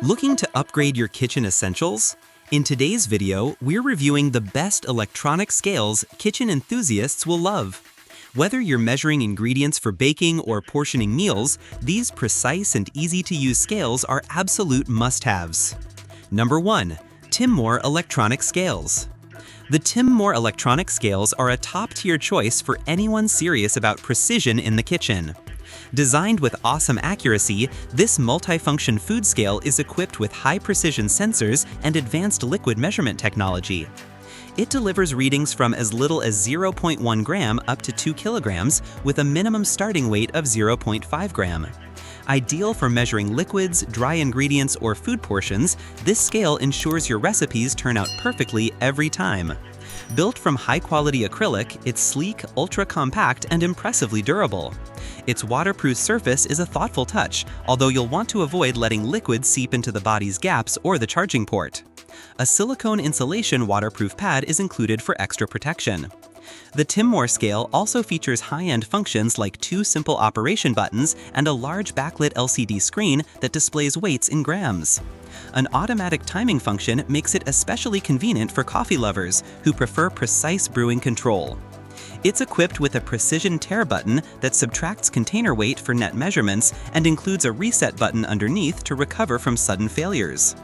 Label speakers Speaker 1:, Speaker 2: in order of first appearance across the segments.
Speaker 1: Looking to upgrade your kitchen essentials? In today's video, we're reviewing the best electronic scales kitchen enthusiasts will love. Whether you're measuring ingredients for baking or portioning meals, these precise and easy-to-use scales are absolute must-haves. Number 1. Timrmore electronic scales. The Timrmore electronic scales are a top-tier choice for anyone serious about precision in the kitchen. Designed with awesome accuracy, this multifunction food scale is equipped with high-precision sensors and advanced liquid measurement technology. It delivers readings from as little as 0.1 gram up to 2 kilograms with a minimum starting weight of 0.5 gram. Ideal for measuring liquids, dry ingredients, or food portions, this scale ensures your recipes turn out perfectly every time. Built from high-quality acrylic, it's sleek, ultra-compact, and impressively durable. Its waterproof surface is a thoughtful touch, although you'll want to avoid letting liquid seep into the body's gaps or the charging port. A silicone insulation waterproof pad is included for extra protection. The Timrmore scale also features high-end functions like 2 simple operation buttons and a large backlit LCD screen that displays weights in grams. An automatic timing function makes it especially convenient for coffee lovers who prefer precise brewing control. It's equipped with a precision tare button that subtracts container weight for net measurements and includes a reset button underneath to recover from sudden failures.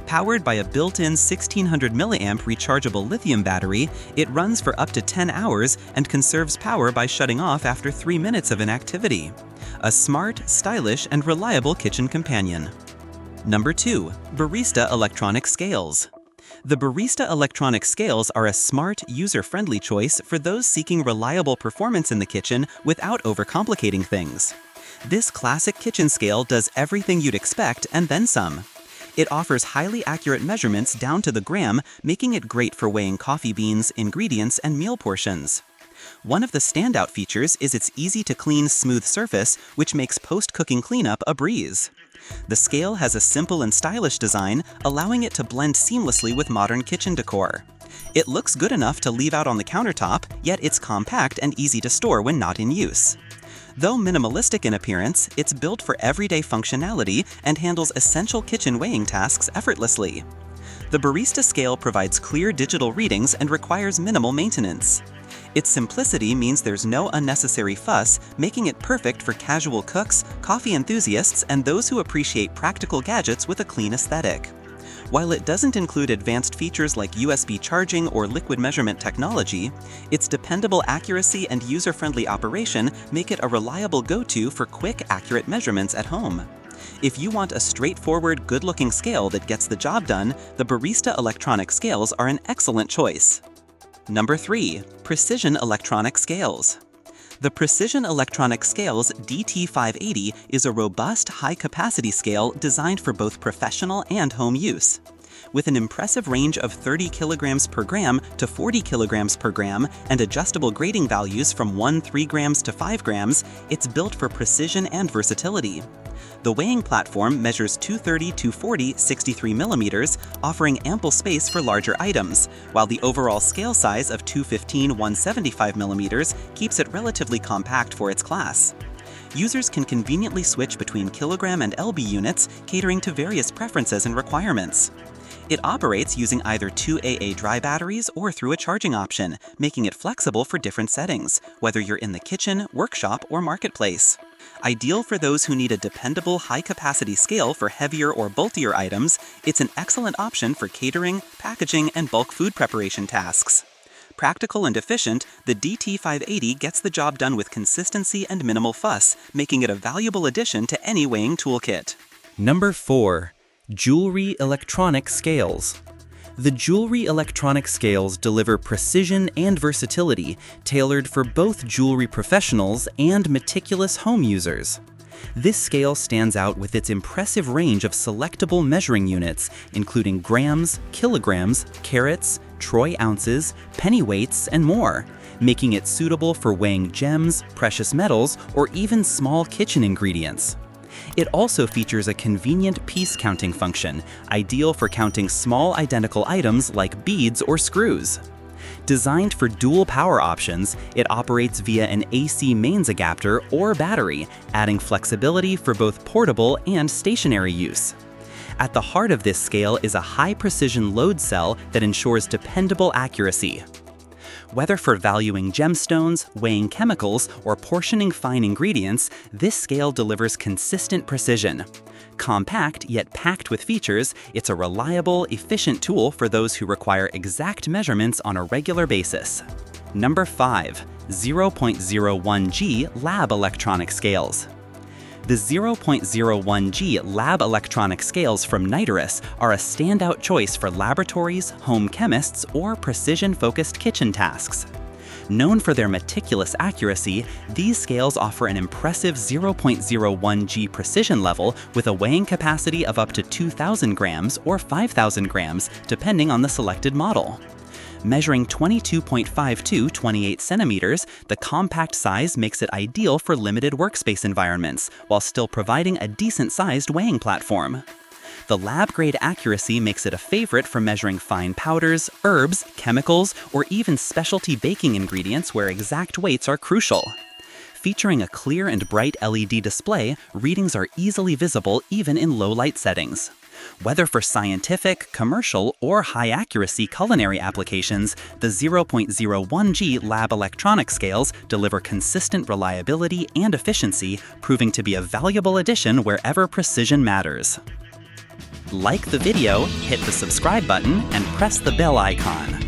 Speaker 1: Powered by a built-in 1600 mAh rechargeable lithium battery, it runs for up to 10 hours and conserves power by shutting off after 3 minutes of inactivity. A smart, stylish, and reliable kitchen companion. Number 2. Barista electronic scales. The Barista electronic scales are a smart, user-friendly choice for those seeking reliable performance in the kitchen without overcomplicating things. This classic kitchen scale does everything you'd expect and then some. It offers highly accurate measurements down to the gram, making it great for weighing coffee beans, ingredients, and meal portions. One of the standout features is its easy-to-clean, smooth surface, which makes post-cooking cleanup a breeze. The scale has a simple and stylish design, allowing it to blend seamlessly with modern kitchen decor. It looks good enough to leave out on the countertop, yet it's compact and easy to store when not in use. Though minimalistic in appearance, it's built for everyday functionality and handles essential kitchen weighing tasks effortlessly. The Barista scale provides clear digital readings and requires minimal maintenance. Its simplicity means there's no unnecessary fuss, making it perfect for casual cooks, coffee enthusiasts, and those who appreciate practical gadgets with a clean aesthetic. While it doesn't include advanced features like USB charging or liquid measurement technology, its dependable accuracy and user-friendly operation make it a reliable go-to for quick, accurate measurements at home. If you want a straightforward, good-looking scale that gets the job done, the Barista electronic scales are an excellent choice. Number 3. Precision electronic scales. The Precision Electronic Scales DT580 is a robust, high-capacity scale designed for both professional and home use. With an impressive range of 30 kilograms per gram to 40 kilograms per gram and adjustable grading values from 3 grams to 5 grams, it's built for precision and versatility. The weighing platform measures 230/240 63 millimeters, offering ample space for larger items, while the overall scale size of 215/175 millimeters keeps it relatively compact for its class. Users can conveniently switch between kilogram and lb units, catering to various preferences and requirements. It operates using either 2 AA dry batteries or through a charging option, making it flexible for different settings, whether you're in the kitchen, workshop, or marketplace. Ideal for those who need a dependable, high-capacity scale for heavier or bulkier items, it's an excellent option for catering, packaging, and bulk food preparation tasks. Practical and efficient, the DT580 gets the job done with consistency and minimal fuss, making it a valuable addition to any weighing toolkit.
Speaker 2: Number 4. Jewelry electronic scales. The jewelry electronic scales deliver precision and versatility, tailored for both jewelry professionals and meticulous home users. This scale stands out with its impressive range of selectable measuring units, including grams, kilograms, carats, troy ounces, pennyweights, and more, making it suitable for weighing gems, precious metals, or even small kitchen ingredients. It also features a convenient piece counting function, ideal for counting small identical items like beads or screws. Designed for dual power options, it operates via an AC mains adapter or battery, adding flexibility for both portable and stationary use. At the heart of this scale is a high-precision load cell that ensures dependable accuracy. Whether for valuing gemstones, weighing chemicals, or portioning fine ingredients, this scale delivers consistent precision. Compact yet packed with features, it's a reliable, efficient tool for those who require exact measurements on a regular basis. Number 5. 0.01G Lab Electronic Scales. The 0.01G Lab Electronic Scales from Nitorus are a standout choice for laboratories, home chemists, or precision-focused kitchen tasks. Known for their meticulous accuracy, these scales offer an impressive 0.01G precision level with a weighing capacity of up to 2,000 grams or 5,000 grams, depending on the selected model. Measuring 22.5 to 28 centimeters, the compact size makes it ideal for limited workspace environments, while still providing a decent-sized weighing platform. The lab-grade accuracy makes it a favorite for measuring fine powders, herbs, chemicals, or even specialty baking ingredients where exact weights are crucial. Featuring a clear and bright LED display, readings are easily visible even in low-light settings. Whether for scientific, commercial, or high-accuracy culinary applications, the 0.01G Lab Electronic Scales deliver consistent reliability and efficiency, proving to be a valuable addition wherever precision matters. Like the video, hit the subscribe button, and press the bell icon.